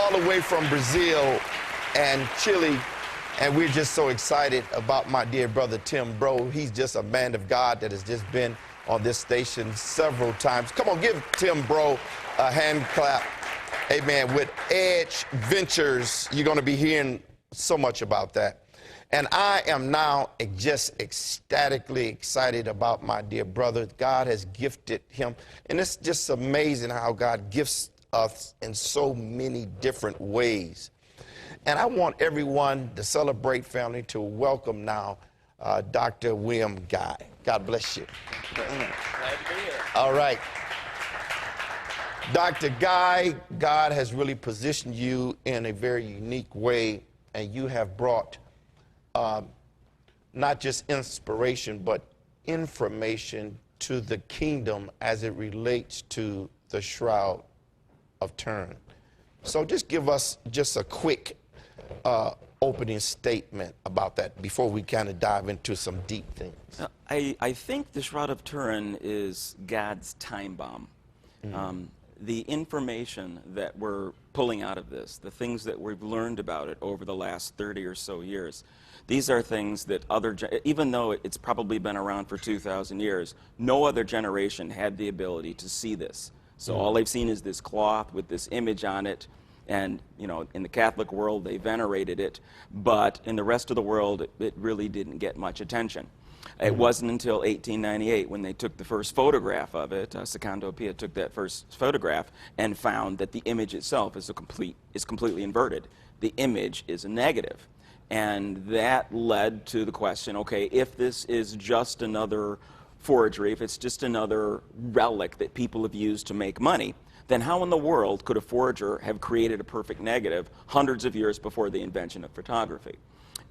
all the way from Brazil and Chile, and we're just so excited about my dear brother Tim Bro. He's just a man of God that has just been on this station several times. Come on, give Tim Bro a hand clap. Amen. With Edge Ventures, you're going to be hearing so much about that. And I am now just ecstatically excited about my dear brother. God has gifted him. And it's just amazing how God gifts us in so many different ways. And I want everyone to celebrate family to welcome now Dr. William Guy. God bless you. Glad to be here. All right. Dr. Guy, God has really positioned you in a very unique way, and you have brought not just inspiration, but information to the kingdom as it relates to the Shroud of Turin. So just give us just a quick opening statement about that before we kind of dive into some deep things. I think the Shroud of Turin is God's time bomb. The information that we're pulling out of this, the things that we've learned about it over the last 30 or so years, these are things that even though it's probably been around for 2,000 years, no other generation had the ability to see this. So all they've seen is this cloth with this image on it, and you know, in the Catholic world they venerated it, but in the rest of the world it really didn't get much attention. It wasn't until 1898 when they took the first photograph of it, Secondo Pia took that first photograph and found that the image itself is completely inverted. The image is a negative. And that led to the question, okay, if this is just another forgery, if it's just another relic that people have used to make money, then how in the world could a forger have created a perfect negative hundreds of years before the invention of photography?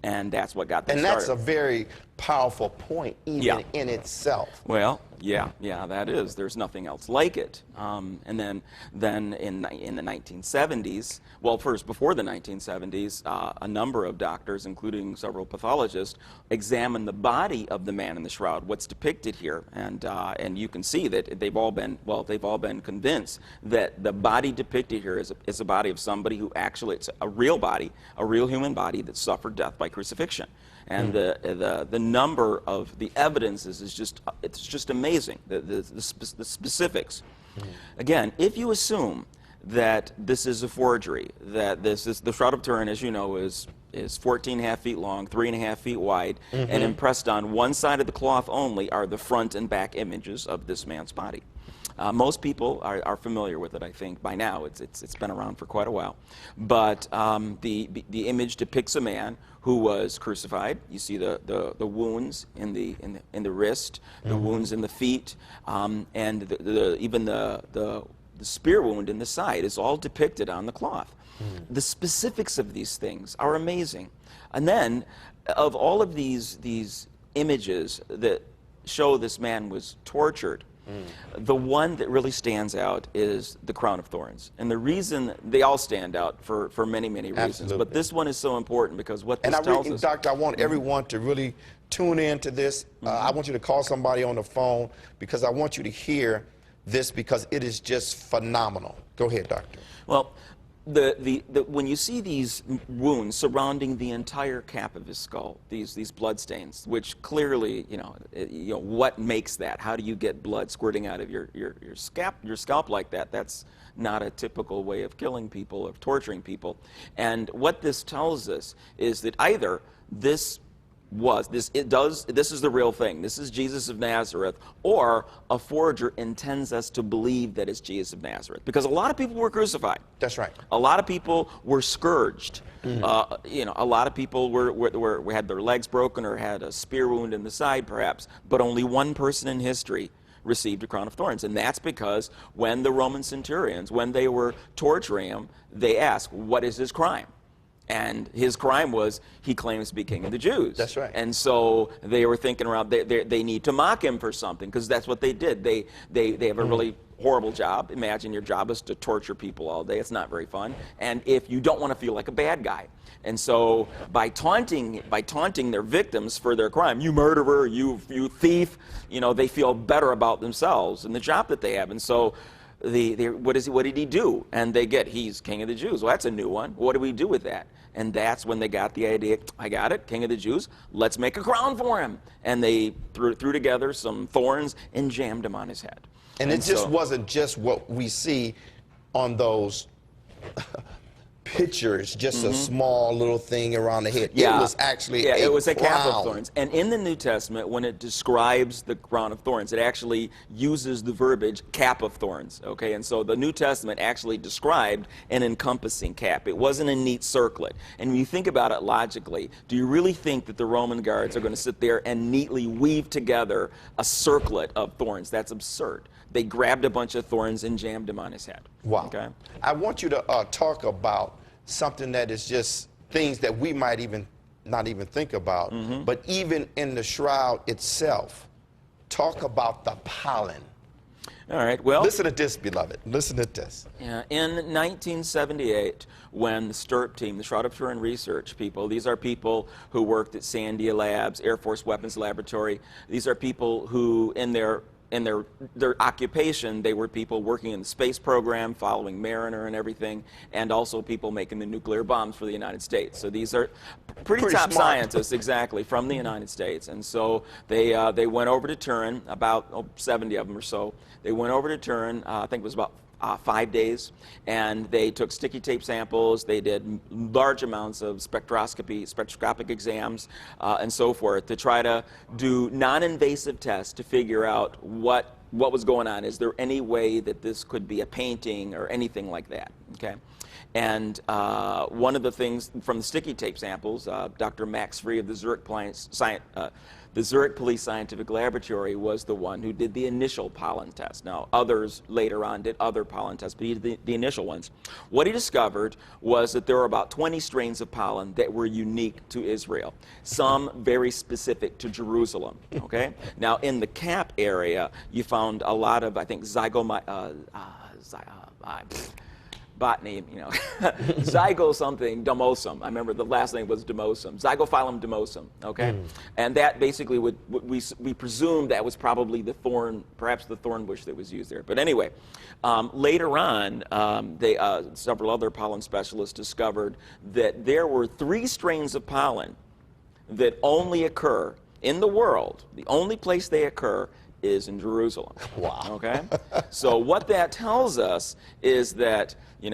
And that's what got them started. And that's a very powerful point, even in itself. Well, yeah, that is. There's nothing else like it. And then in the 1970s, well, first, before the 1970s, a number of doctors, including several pathologists, examined the body of the man in the shroud, what's depicted here. And you can see that they've all been convinced that the body depicted here is a body of somebody who actually, it's a real body, a real human body that suffered death by crucifixion. And the number of the evidences is just amazing, the specifics. Again, if you assume that this is a forgery, that this is the Shroud of Turin, as you know, is 14.5 feet long, 3.5 feet wide, and impressed on one side of the cloth only are the front and back images of this man's body. Most people are familiar with it, I think, by now. It's been around for quite a while. But the image depicts a man who was crucified. You see the wounds in the wrist, the wounds in the feet, and even the spear wound in the side is all depicted on the cloth. The specifics of these things are amazing. And then, of all of these images that show this man was tortured, the one that really stands out is the crown of thorns. And the reason they all stand out for many, many reasons. Absolutely. But this one is so important because what this tells us... Doctor, I want everyone to really tune in to this. I want you to call somebody on the phone because I want you to hear this because it is just phenomenal. Go ahead, Doctor. Well, when you see these wounds surrounding the entire cap of his skull, these blood stains, which clearly, you know, what makes that? How do you get blood squirting out of your scalp like that? That's not a typical way of killing people, of torturing people. And what this tells us is that either this is the real thing, this is Jesus of Nazareth, or a forger intends us to believe that it's Jesus of Nazareth. Because a lot of people were crucified. That's right. A lot of people were scourged. You know, a lot of people had their legs broken or had a spear wound in the side, perhaps. But only one person in history received a crown of thorns. And that's because when the Roman centurions, when they were torturing him, they asked, what is his crime? And his crime was he claims to be king of the Jews. That's right. And so they were thinking around, they need to mock him for something, because that's what they did. They have a really horrible job. Imagine your job is to torture people all day. It's not very fun. And if you don't want to feel like a bad guy. And so by taunting their victims for their crime, you murderer, you thief, you know, they feel better about themselves and the job that they have. And so what did he do? And they get, he's King of the Jews. Well, that's a new one. What do we do with that? And that's when they got the idea, I got it, King of the Jews, let's make a crown for him. And they threw together some thorns and jammed them on his head. And it just wasn't just what we see on those pictures, just a small little thing around the head. Yeah. It was actually it was a cap of crown. thorns. And in the New Testament, when it describes the crown of thorns, it actually uses the verbiage cap of thorns. Okay, and so the New Testament actually described an encompassing cap. It wasn't a neat circlet. And when you think about it logically, do you really think that the Roman guards are going to sit there and neatly weave together a circlet of thorns? That's absurd. They grabbed a bunch of thorns and jammed them on his head. Wow. Okay? I want you to talk about something that is just things that we might not even think about, but even in the shroud itself, talk about the pollen. All right, well. Listen to this, beloved. Listen to this. Yeah, in 1978, when the STURP team, the Shroud of Turin research people, these are people who worked at Sandia Labs, Air Force Weapons Laboratory. These are people who, in their occupation, they were people working in the space program, following Mariner and everything, and also people making the nuclear bombs for the United States. So these are pretty top smart scientists, exactly, from the United States. And so they went over to Turin, about 70 of them or so. They went over to Turin, I think it was about 5 days, and they took sticky tape samples. They did large amounts of spectroscopic exams, and so forth, to try to do non-invasive tests to figure out what was going on. Is there any way that this could be a painting or anything like that? Okay. And one of the things from the sticky tape samples, Dr. Max Free of the Zurich Police Scientific Laboratory was the one who did the initial pollen test. Now, others later on did other pollen tests, but he did the initial ones. What he discovered was that there were about 20 strains of pollen that were unique to Israel, some very specific to Jerusalem, okay? Now, in the cap area, you found a lot of, I think, botany, zygo something, domosum. I remember the last name was domosum, zygophyllum domosum, okay? And that basically we presume that was probably the thorn, perhaps the thorn bush that was used there. But anyway, later on, several other pollen specialists discovered that there were 3 strains of pollen that only occur in the world. The only place they occur is in Jerusalem. Wow. Okay? So what that tells us is that, a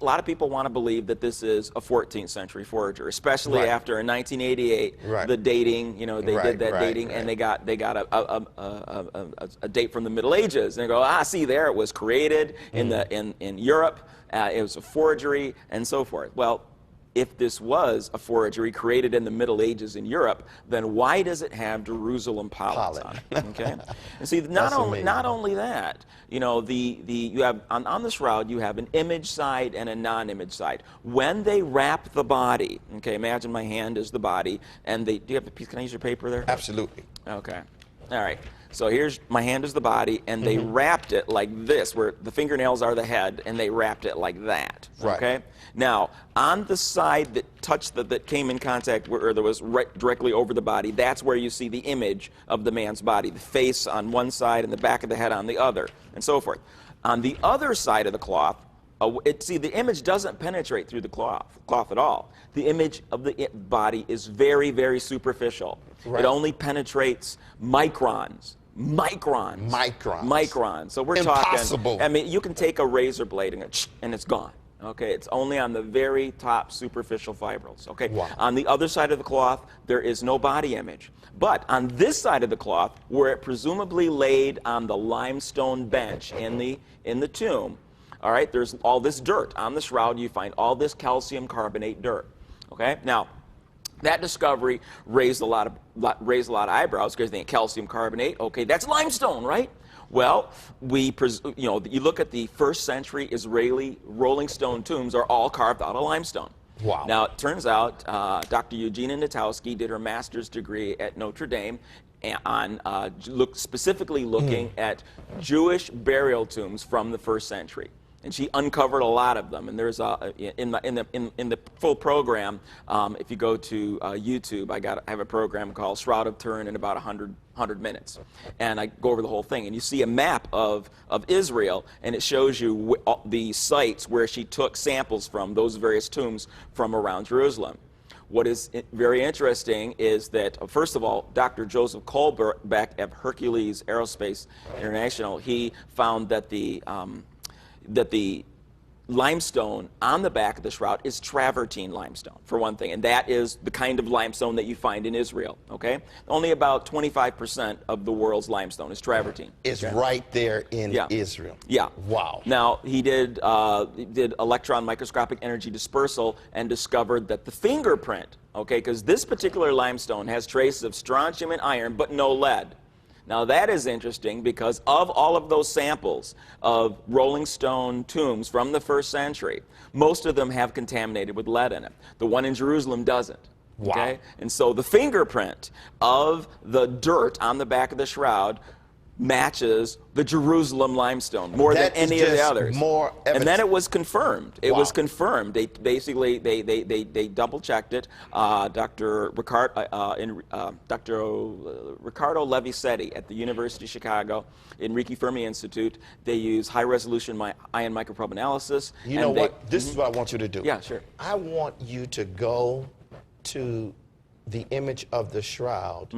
lot of people want to believe that this is a 14th century forager, especially after in 1988, the dating, they did that dating, and they got a date from the Middle Ages, and they go, see there, it was created in Europe, it was a forgery, and so forth. Well, if this was a forgery created in the Middle Ages in Europe, then why does it have Jerusalem pollen on it? Okay, and see, not only that, you have on the shroud you have an image side and a non-image side. When they wrap the body, okay, imagine my hand is the body, and do you have a piece? Can I use your paper there? Absolutely. Okay, all right. So here's my hand is the body, and they wrapped it like this, where the fingernails are the head, and they wrapped it like that. Right. Okay. Now, on the side that touched that came in contact, or that was directly over the body, that's where you see the image of the man's body, the face on one side and the back of the head on the other, and so forth. On the other side of the cloth, the image doesn't penetrate through the cloth at all. The image of the body is very, very superficial. Right. It only penetrates microns. So we're Impossible. talking, I mean, you can take a razor blade and it's gone. Okay, it's only on the very top superficial fibrils. Okay, wow. On the other side of the cloth, there is no body image. But on this side of the cloth, where it presumably laid on the limestone bench in the tomb, all right, there's all this dirt. On the shroud, you find all this calcium carbonate dirt. Okay, now that discovery raised a lot of eyebrows, because they think calcium carbonate. Okay, that's limestone, right? Well, you look at the first century Israeli rolling stone tombs are all carved out of limestone. Wow. Now, it turns out Dr. Eugenia Natowski did her master's degree at Notre Dame on specifically looking at Jewish burial tombs from the first century. and she uncovered a lot of them. And there's in the full program, if you go to YouTube, I have a program called Shroud of Turin in about 100 minutes, and I go over the whole thing. And you see a map of Israel, and it shows you the sites where she took samples from those various tombs from around Jerusalem. What is very interesting is that, first of all, Dr. Joseph Colbeck at Hercules Aerospace International, he found that the limestone on the back of the shroud is travertine limestone, for one thing, and that is the kind of limestone that you find in Israel, okay? Only about 25% of the world's limestone is travertine. It's right there in Israel. Yeah. Wow. Now, he did electron microscopic energy dispersal and discovered that the fingerprint, okay, because this particular limestone has traces of strontium and iron, but no lead. Now that is interesting because of all of those samples of Rolling Stone tombs from the 1st century, most of them have contaminated with lead in it. The one in Jerusalem doesn't. Wow. Okay? And so the fingerprint of the dirt on the back of the shroud matches the Jerusalem limestone more than any of the others. More evidence. And then it was confirmed. It was confirmed. They basically they double checked it. Dr. Ricardo Levisetti at the University of Chicago, Enrique Fermi Institute, they use high resolution ion microprobe analysis. You know what? This is what I want you to do. Yeah, sure. I want you to go to the image of the shroud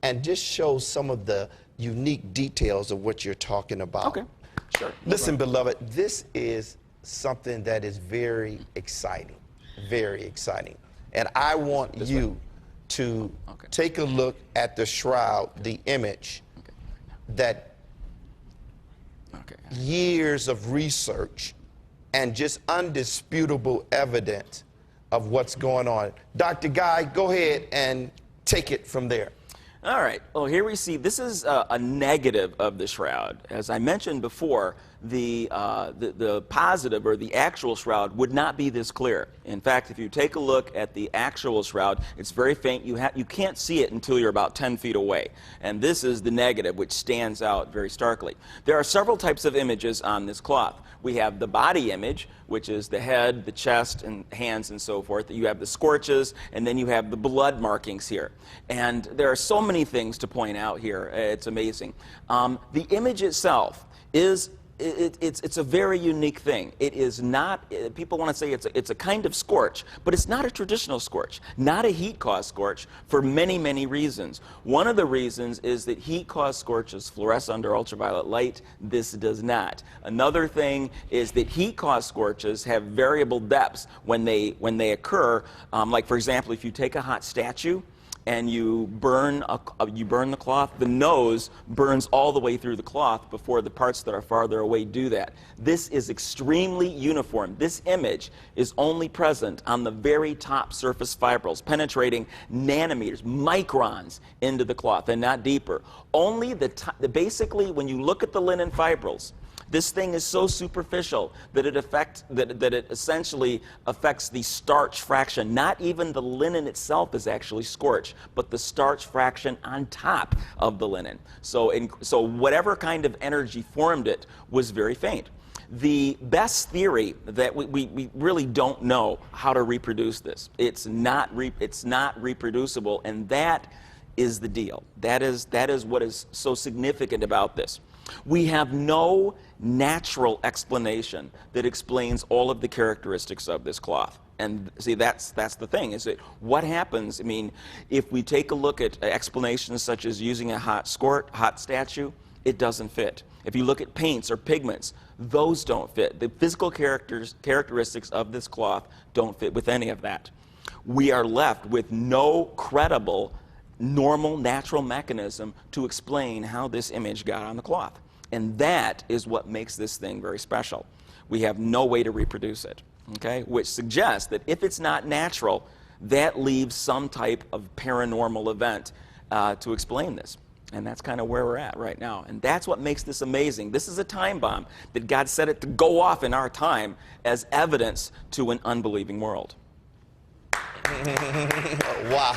and just show some of the unique details of what you're talking about. Okay, sure. Listen, beloved, this is something that is very exciting, very exciting. And I want you to take a look at the shroud, the image that years of research and just undisputable evidence of what's going on. Dr. Guy, go ahead and take it from there. All right. Well, here we see this is a negative of the shroud. As I mentioned before, the positive or the actual shroud would not be this clear. In fact, if you take a look at the actual shroud, it's very faint. You can't see it until you're about 10 feet away. And this is the negative, which stands out very starkly. There are several types of images on this cloth. We have the body image, which is the head, the chest, and hands, and so forth. You have the scorches, and then you have the blood markings here. And there are so many things to point out here. It's amazing. The image itself is it's a very unique thing. It is not, people want to say it's a kind of scorch, but it's not a traditional scorch, not a heat-caused scorch for many, many reasons. One of the reasons is that heat-caused scorches fluoresce under ultraviolet light. This does not. Another thing is that heat-caused scorches have variable depths when they occur. Like, for example, if you take a hot statue and you burn the cloth, the nose burns all the way through the cloth before the parts that are farther away do that. This is extremely uniform. This image is only present on the very top surface fibrils, penetrating nanometers, microns into the cloth and not deeper. Only basically, when you look at the linen fibrils, this thing is so superficial that it essentially affects the starch fraction. Not even the linen itself is actually scorched, but the starch fraction on top of the linen. So whatever kind of energy formed it was very faint. The best theory that we really don't know how to reproduce this. It's not reproducible, and that is the deal. That is what is so significant about this. We have no natural explanation that explains all of the characteristics of this cloth. And see, that's the thing, is that what happens, I mean, if we take a look at explanations such as using a hot statue, it doesn't fit. If you look at paints or pigments, those don't fit. The physical characteristics of this cloth don't fit with any of that. We are left with no credible normal, natural mechanism to explain how this image got on the cloth. And that is what makes this thing very special. We have no way to reproduce it, okay? Which suggests that if it's not natural, that leaves some type of paranormal event to explain this. And that's kind of where we're at right now. And that's what makes this amazing. This is a time bomb that God set it to go off in our time as evidence to an unbelieving world. Wow.